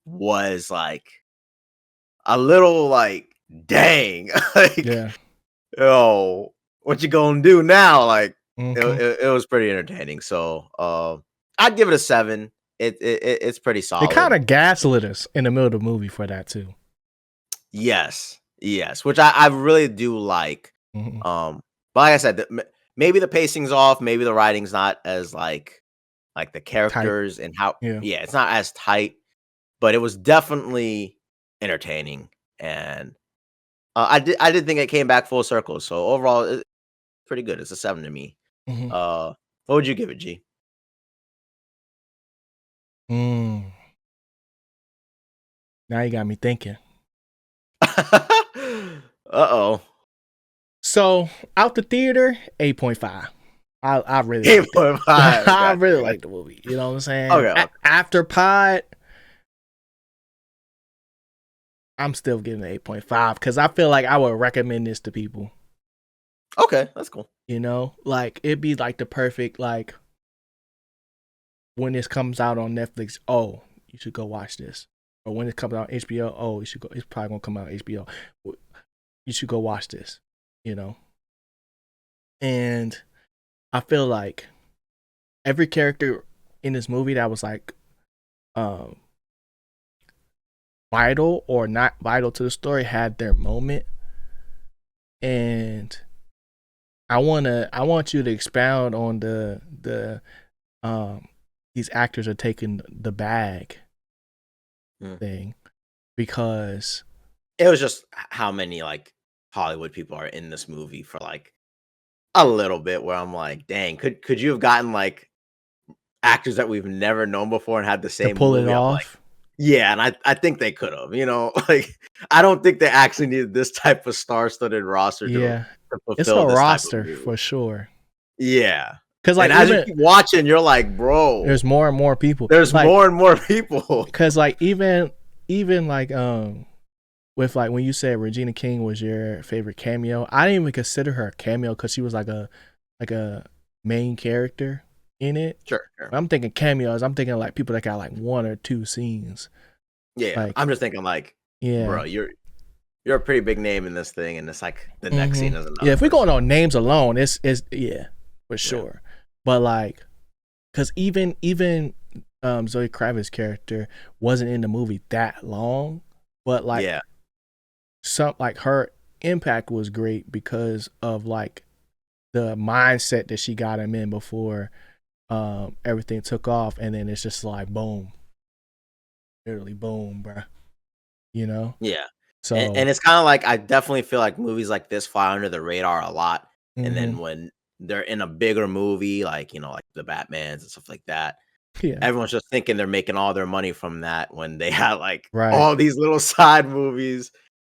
was like a little like, dang, like, Yeah. oh, what you gonna do now? Like, Mhm. it was pretty entertaining. So, I'd give it a 7. It's pretty They solid. kinda gaslit us in the middle of the movie for that too. Yes, yes, which I really do like. Mhm. Um, but like I said, maybe the pacing's off, maybe the writing's not as like the Tight. characters and how Yeah. yeah, it's not as tight, but it was definitely entertaining, and I did think it came back full circle. So overall, it's pretty good. It's a 7 to me. Mhm. Uh, what would you give it, G? Mm. Now you got me thinking. Uh-oh. So, out the theater, 8.5. I really liked it. 8.5. I Gotcha, really gotcha. liked the movie. You know what I'm saying? Okay, okay. After Pod, I'm still giving it 8.5 because I feel like I would recommend this to people. Okay, that's cool. You know, like it'd be like the perfect like when this comes out on Netflix. Oh, you should go watch this. Or when it comes out on HBO. Oh, you should go. It's probably gonna come out on HBO. You should go watch this. You know, and I feel like every character in this movie that was like um vital or not vital to the story had their moment. And I want you to expound on the um these actors are taking the bag Mm. thing because It was just how many like Hollywood people are in this movie for like a little bit where I'm like, dang, could you have gotten like actors that we've never known before and had the to same pull it movie? I'm like, off. yeah, and I think they could have, like I don't think they actually needed this type of star-studded roster Yeah, to it's fulfill a this type of roster movie. for sure. Yeah. Cause And like as you even keep watching, you're like, bro, there's more and more people. there's Like more and more people. cause like even like with like when you said Regina King was your favorite cameo, I didn't even consider her a cameo because she was like a main character in it. Sure, sure. When I'm thinking cameos, I'm thinking like people that got like one or two scenes. Yeah. Like I'm just thinking like, bro, yeah, you're a pretty big name in this thing, and it's like the next scene is yeah. another If we're going person. on names alone, it's yeah for Yeah. sure. But like, cause even Zoe Kravitz's character wasn't in the movie that long, but like Yeah. some like her impact was great because of like the mindset that she got him in before everything took off, and then it's just like boom, literally boom, bruh. You know, Yeah. And so it's kinda like I definitely feel like movies like this fly under the radar a lot, and hmm then when they're in a bigger movie, like, like the Batmans and stuff like that, yeah, everyone's just thinking they're making all their money from that when they had, like, right, all these little side movies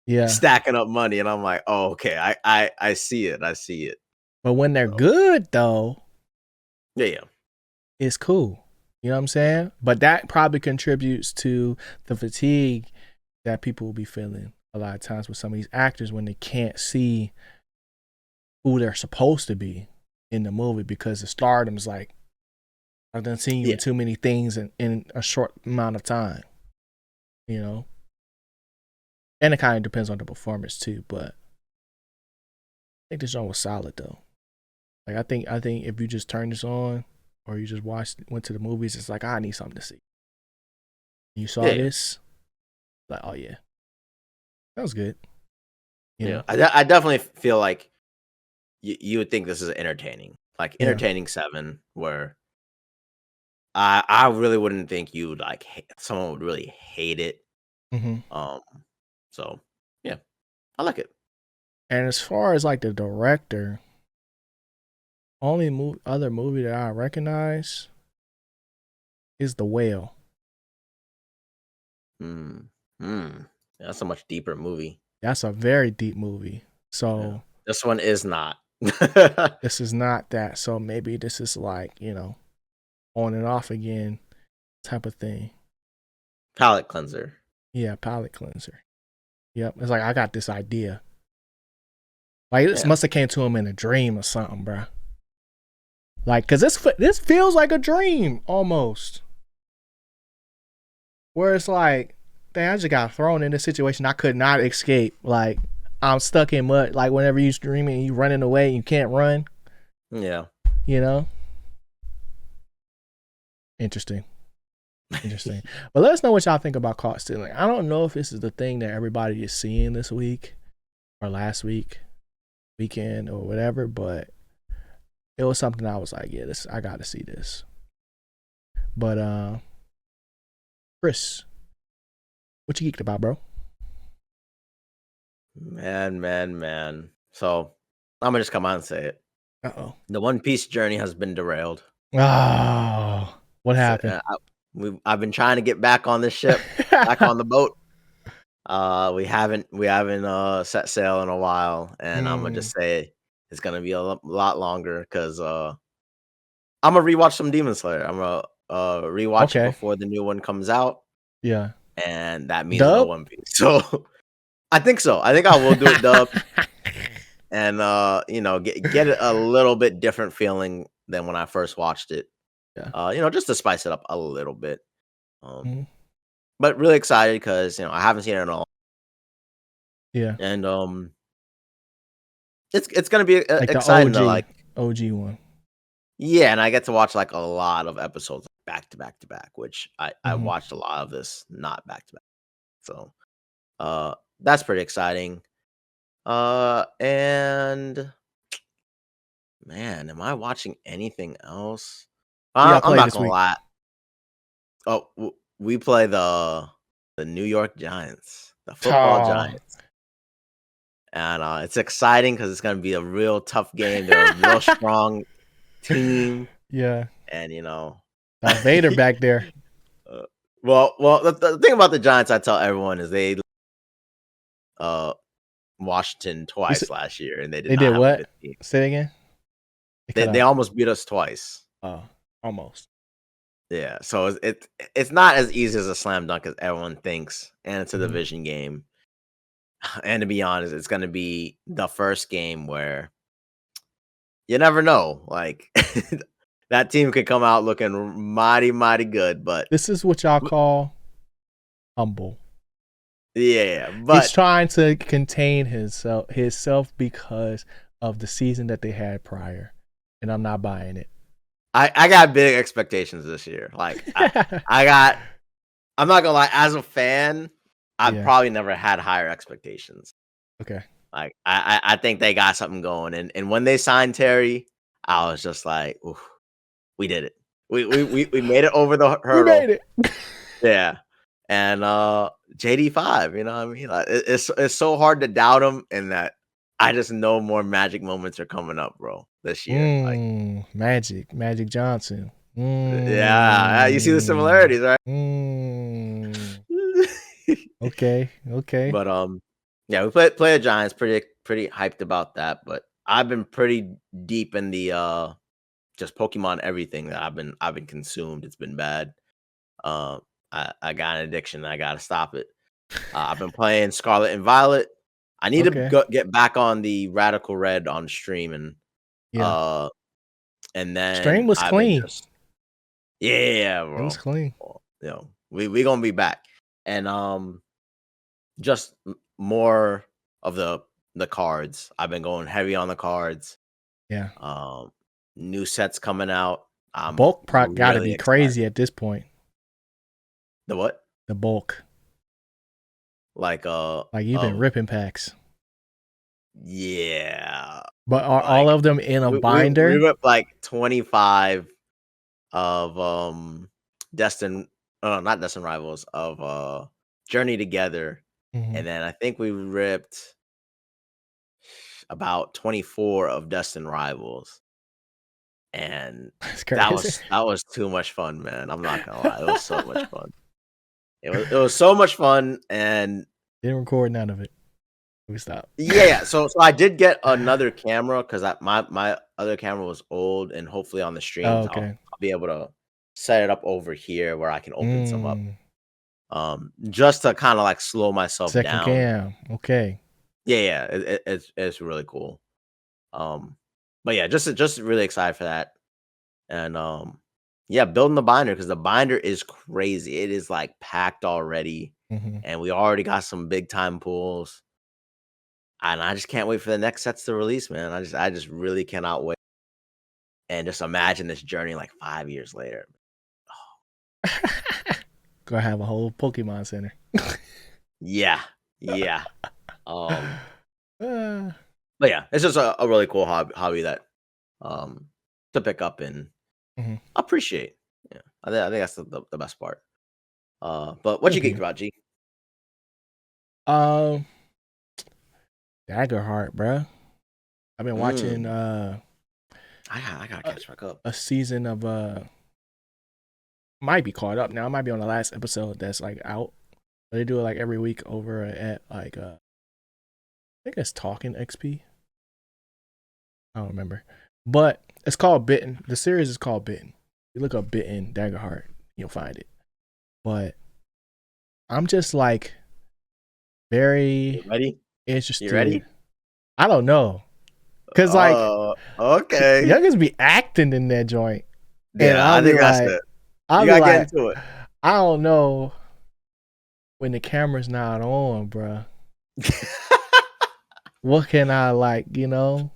yeah. stacking up money, and I'm like, "Oh, okay, I see it, I see it." But when they're So, good though, yeah, yeah. it's cool. You know what I'm saying? But that probably contributes to the fatigue that people will be feeling a lot of times with some of these actors when they can't see who they're supposed to be in the movie because the stardom's like I've done seen you Yeah. in too many things in a short amount of time, you know. And it kind of depends on the performance too, but I think this song was solid though. Like I think if you just turn this on or you just went to the movies, it's like I need something to see. You saw Yeah. this, like oh yeah, that was good. You Yeah. know, I definitely feel like you would think this is entertaining, like yeah. entertaining 7, where I really wouldn't think you would like someone would really hate it. hmm Um, so yeah, I like it. And as far as like the director, only other movie that I recognize is The Whale. Mm, mm. Yeah, that's a much deeper movie. That's a very deep movie. Yeah, So this one is not. this is not that. So maybe this is like, on and off again type of thing. Palette cleanser. Yeah, palate cleanser. Yep. It's like I got this idea. Like this Yeah, must have came to him in a dream or something, bro. Like, cause this feels like a dream almost. Where it's like, dang, I just got thrown in a situation I could not escape. Like I'm stuck in mud. Like whenever you streaming and you running away and you can't run, yeah. you know? Interesting. Interesting. But let us know what y'all think about caught stealing. I don't know if this is the thing that everybody is seeing this week or last weekend or whatever, but it was something I was like, yeah, this I gotta see this. But Chris, what you geeked about, bro? Man. So I'm gonna just come out and say it. Uh-oh. The One Piece journey has been derailed. Oh, what So, happened? I've been trying to get back on this ship, back on the boat. We haven't set sail in a while, and I'm gonna mm, just say it's gonna be a lot longer because I'm gonna rewatch some Demon Slayer. I'm gonna rewatch it okay. before the new one comes out, Yeah. and that means no Dub? One Piece. So I think so. I think I will do it dub, and get it a little bit different feeling than when I first watched it. yeah. Just to spice it up a little bit. Um, Mhm. but really excited because I haven't seen it in all, Yeah. and it's gonna be Like the exciting to like. OG one. Yeah, and I get to watch, like, a lot of episodes back to back to back, which I hmm watched a lot of this not back to back. So, that's pretty exciting. And man, am I watching anything else? Who y'all I'm play not this gonna week? lie. Oh, we play the New York Giants, the football Oh, Giants, and, it's exciting because it's gonna be a real tough game. They're a real strong team, yeah. and, Darth Vader back there. Uh, well, the thing about the Giants, I tell everyone, is they uh Washington You said twice last year, and they did they not did have a what? good team. Say it again. They cut They out. almost beat us twice. Oh, almost. Yeah, so it's not as easy as a slam dunk as everyone thinks, and it's a hmm division game. And to be honest, it's going to be the first game where you never know. Like that team could come out looking mighty good, but This is what y'all call humble. yeah, He's but trying to contain himself because of the season that they had prior, and I'm not buying it. I got big expectations this year. Like I got I'm not gonna lie, as a fan, I've yeah. probably never had higher expectations. Okay. Like I think they got something going, and when they signed Terry, I was just like, oof, we did it. We made it over the We made hurdle. it. Yeah, and JD5, you know what I mean? Like it's so hard to doubt him, and that I just know more magic moments are coming up, bro, this year. Like Magic Johnson. yeah, you see the similarities, right? Mm. Okay. Okay. But yeah, we play the Giants. Pretty hyped about that. But I've been pretty deep in the just Pokemon everything that I've been consumed. It's been bad. Uh, I got an addiction. I gotta stop it. I've been playing Scarlet and Violet. I need to Okay. get back on the Radical Red on stream, Yeah. uh and Stream then was I've been clean. just Yeah, It was bro. clean. Well, we gonna be back, and just more of the cards. I've been going heavy on the cards. Yeah. Um, New sets coming out. I'm Bulk proc gotta really be excited. crazy at this point. The what? The bulk. Like Like you've been of ripping packs. yeah, But are like all of them in a we binder? ripped like 25 of Destin, not Destin Rivals of Journey Together, Mhm. and then I think we ripped about 24 of Destin Rivals, and That's crazy. that was too much fun, man. I'm not gonna lie, it was so much fun. It was so much fun, and Didn't record none of it. We stopped. yeah. So I did get another camera because my other camera was old, and hopefully on the Oh, streams okay. I'll be able to set it up over here where I can open some up. Mm. Just to kind of like slow myself Second down. cam. Okay. Yeah, it's really cool. But yeah, just really excited for that. And yeah, building the binder because the binder is crazy. It is like packed already, Hmm. and we already got some big time pulls. And I just can't wait for the next sets to release, man. I just really cannot wait. And just imagine this journey like 5 years later. Gonna have a whole Pokemon center. Yeah, yeah. Um, Uh, but yeah, it's just a really cool hobby that um to pick up and mhm. appreciate. Yeah, I think that's the best part. But what you Thank geeked you. about, G? Um, Daggerheart, bruh. I've been watching Mm, I gotta a, catch back up. a season of might be caught up now. I might be on the last episode that's like out. But they do it like every week over at like I think it's Talking XP. I don't remember. But it's called Bitten. The series is called Bitten. You look up Bitten Daggerheart, you'll find it. But I'm just like You very ready? You interested. ready? I don't know. Cause like Okay. youngins be acting in that joint. And Yeah, I think that's it. You I'll be gotta get like, into I don't know when the camera's not on, bruh. it. What can I like, what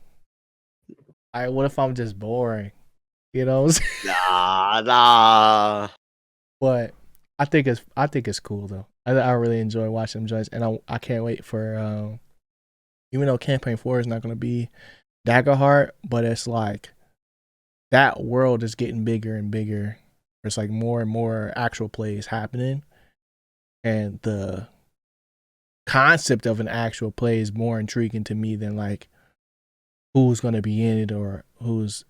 if I'm just boring? You know? Nah, nah. But I think it's cool though. I really enjoy watching them joints, and I can't wait for even though campaign 4 is not gonna be Daggerheart, but it's like that world is getting bigger and bigger. There's like more and more actual plays happening, and the concept of an actual play is more intriguing to me than like who's gonna be in it or who's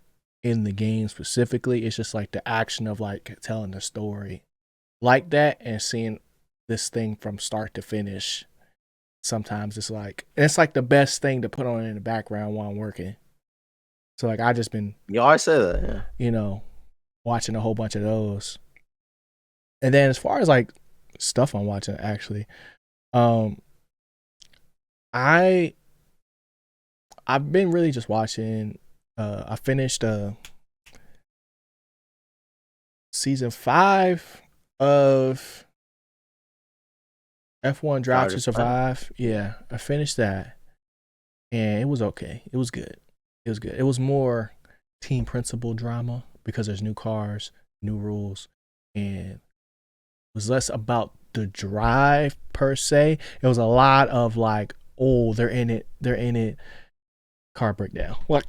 in the game specifically. It's just like the action of like telling the story like that and seeing this thing from start to finish. Sometimes it's like the best thing to put on in the background while I'm working. So like I just been, You always say that, yeah. you know, watching a whole bunch of those. And then as far as like stuff I'm watching actually, um I I've been really just watching I finished season 5 of F1 Drive Drive to to Survive. Survive. Yeah, I finished that and it was okay. It was good. It was good. It was more team principle drama because there's new cars, new rules, and it was less about the drive per se. It was a lot of like, oh, they're in it, car breakdown. Like,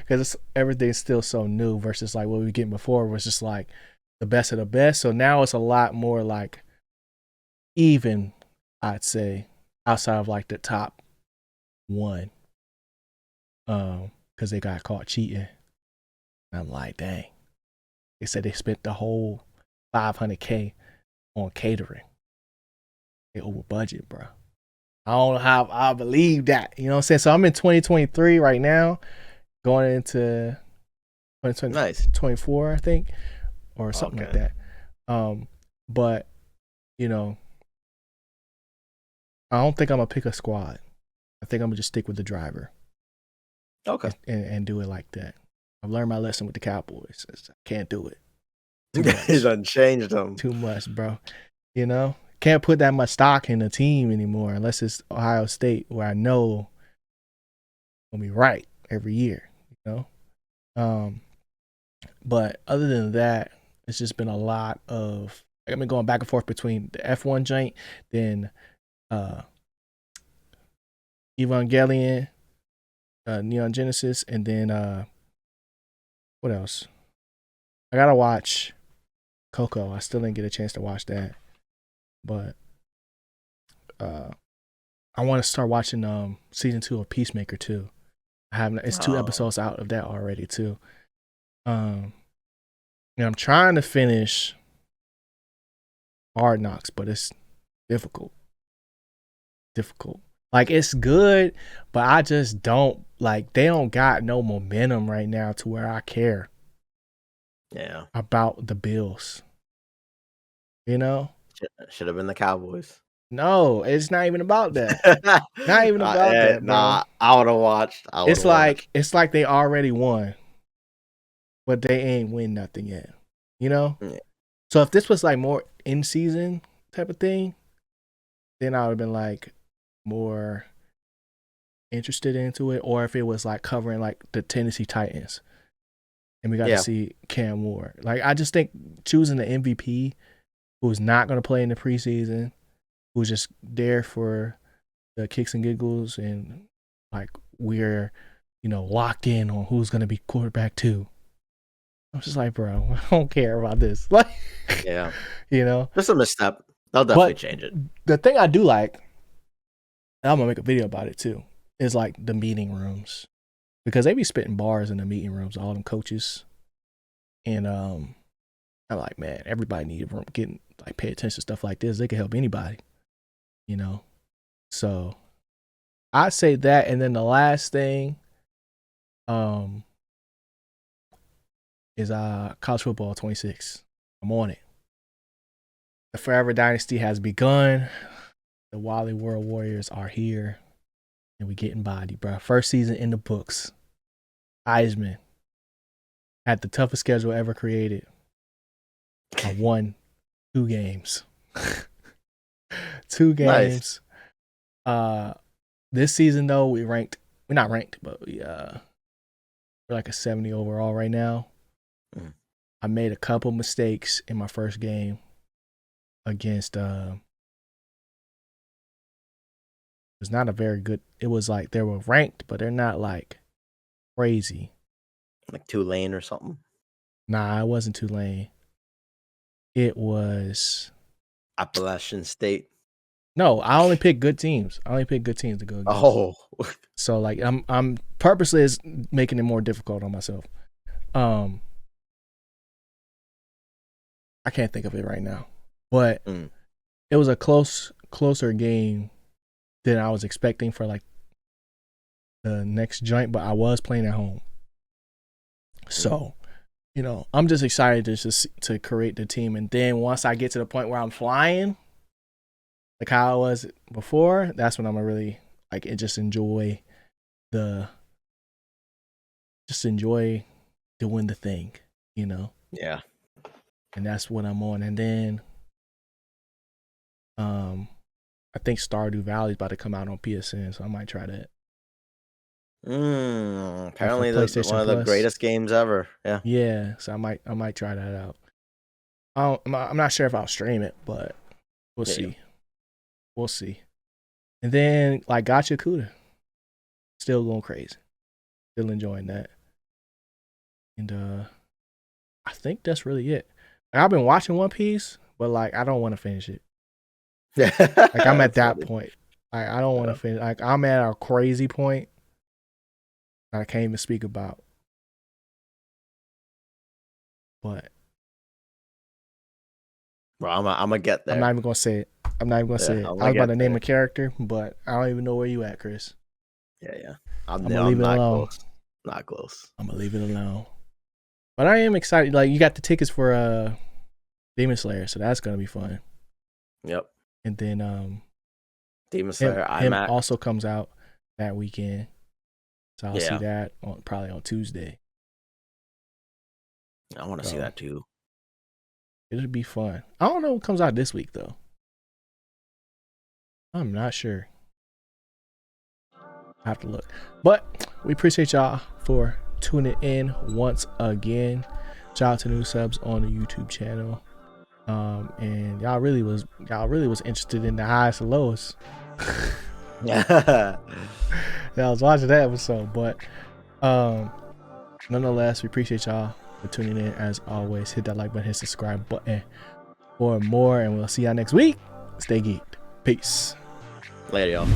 because everything's still so new versus like what we were getting before was just like the best of the best. So now it's a lot more like even, I'd say, outside of like the top one. Because they got caught cheating. And I'm like, dang. They said they spent the whole $500K on catering. They over budget, bro. I don't know how I believe that. You know what I'm saying? So I'm in 2023 right now, going into Nice. 2024, I think, or something like Okay. that. But you know, I don't think I'm gonna pick a squad. I think I'm gonna just stick with the driver Okay. and do it like that. I've learned my lesson with the Cowboys. I can't do it. Too He much. done changed them. Too much, bro. You know? Can't put that much stock in the team anymore unless it's Ohio State, where I know I'm gonna be right every year, you know? But other than that, it's just been a lot of, I've been going back and forth between the F1 joint, then Evangelion, Neon Genesis, and then what else? I gotta watch Coco. I still didn't get a chance to watch that, but I want to start watching season 2 of Peacemaker too. I haven't. It's 2 Oh, episodes out of that already too. And I'm trying to finish Hard Knocks, but it's difficult. Like, it's good, but I just don't like. They don't got no momentum right now to where I care yeah. about the Bills. You know? Should have been the Cowboys. No, it's not even about that. Not even about that, bro. Nah, I would have watched. I would have watched. It's like they already won, but they ain't win nothing yet. You know? Yeah. So if this was like more in season type of thing, then I would have been like more interested into it. Or if it was like covering like the Tennessee Titans and we got to see Cam Ward. Like, I just think choosing the MVP who's not going to play in the preseason, who's just there for the kicks and giggles, and like we're, locked in on who's going to be quarterback too. I'm just like, bro, I don't care about this. Like, Yeah. Just a misstep. They'll definitely change it. The thing I do like, and I'm going to make a video about it too, is like the meeting rooms. Because they be spitting bars in the meeting rooms, all them coaches. And I'm like, man, everybody need to pay attention to stuff like this. They can help anybody, So I say that, and then the last thing is college football 26. I'm on it. The Forever Dynasty has begun. The Wally World Warriors are here, and we getting body, bro. First season in the books. Heisman had the toughest schedule ever created. I won 2 games. 2 games. Nice. This season though, we're not ranked, but we're like a 70 overall right now. I made a couple mistakes in my first game against it was not a very good, it was like they were ranked, but they're not like crazy. Like Tulane or something? Nah, it wasn't Tulane. It was Appalachian State. No, I only pick good teams. to go against. Oh. So like I'm purposely is making it more difficult on myself. I can't think of it right now. But it was a closer game than I was expecting for like the next joint, but I was playing at home. So, I'm just excited to create the team. And then once I get to the point where I'm flying, like how I was before, that's when I'm gonna really just enjoy doing the thing, Yeah. And that's what I'm on. And then I think Stardew Valley is about to come out on PSN, so I might try that. Apparently that's one of the greatest games ever. Yeah. Yeah, so I might try that out. I'm not sure if I'll stream it, but we'll see. We'll see. And then like Gotcha Cuda. Still going crazy. Still enjoying that. And I think that's really it. I've been watching One Piece, but like I don't want to finish it. Like I'm at that point. Like I don't want to finish. Like I'm at a crazy point I can't even speak about. But bro, I'm gonna get there. I'm not even gonna say it. I was about to name a character, but I don't even know where you at, Chris. Yeah. I'm gonna leave it alone. Not close. I'm gonna leave it alone. But I am excited. Like you got the tickets for Demon Slayer, so that's gonna be fun. Yep. And then Demon Slayer him also comes out that weekend. So I'll see that probably on Tuesday. I want to see So that too. it'll be fun. I don't know what comes out this week though. I'm not sure. I have to look. But we appreciate y'all for tuning in once again. Shout out to new subs on the YouTube channel. And y'all really was interested in the highest and lowest. Yeah. I was watching that episode, but nonetheless, we appreciate y'all for tuning in. As always, hit that like button, hit subscribe button for more, and we'll see y'all next week. Stay geeked. Peace. Later, y'all.